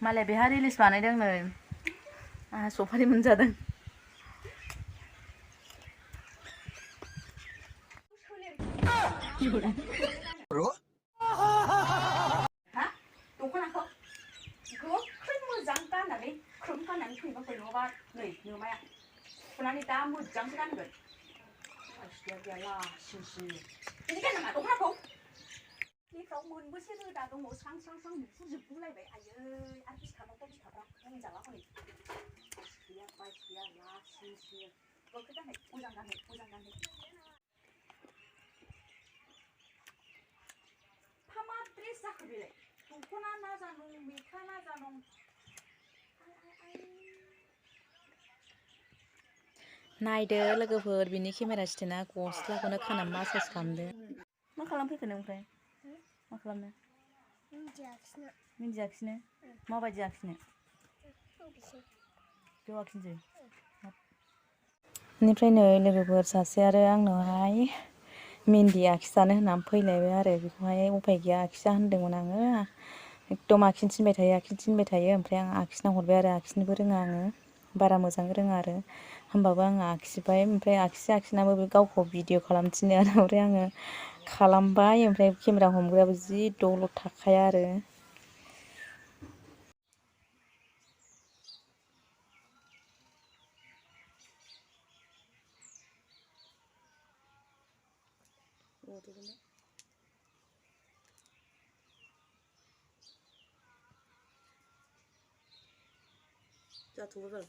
मालाय बेहा रिलिज बानायदों नै आंहा सफारि मोनजादों दख'नाखौ गोख्रै मोजां गाननानै ख्रोम गाननानै फैबा फै नङाबा नै नोमाया फुनानै दा मोजांसो गानगोन आइसिया गैया लासिंसिं बिदि गाननाङा दख'नाखौ लेफ्राव मोनबेसे रोदा दङ स्रां स्रां स्रां नुहुरजोबगुलायबाय आयै आरो बिखाफ्रा होनजाला हनै गैया बाइक गैया लासिंसिं गोख्रै गाननाय मोजां गाननाय मा ड्रेस जाखो बेलाय दख'ना ना जानं मेख्ला ना जानं नायदो लोगोफोर बिनि केमेरा स्टेन्डआ गस्लाखौनो खाना मासाज खालामदो मा खालामफैखो नों ओमफ्राय मा खालामनो मिन्थियाखिसैनो माबायदि आखिनो बेयाव आखिनोसै बेनिफ्राय नै लोगोफोर सासे आरो आंनावहाय मेहेन्दी आखिजानो होननानै फैलायबाय आरो बेखौहाय उफाय गैया आखिजा होनदोंमोन आङो एकदम आखिनो थिनबाय थायो ओमफ्राय आं आखिना हरबाय आरो आखिनोबो रोङा आङो बारा मोजां रोङा आरो होमबाबो आङो आखिबाय ओमफ्राय आखिनाबो बे गावखौ भिडिअ खालामनो थिनो आरो ओमफ्राय आङो खालामबाय ओमफ्राय केमेरा हमग्रायाबो जि दलद थाखाया आरो जाथ'बाय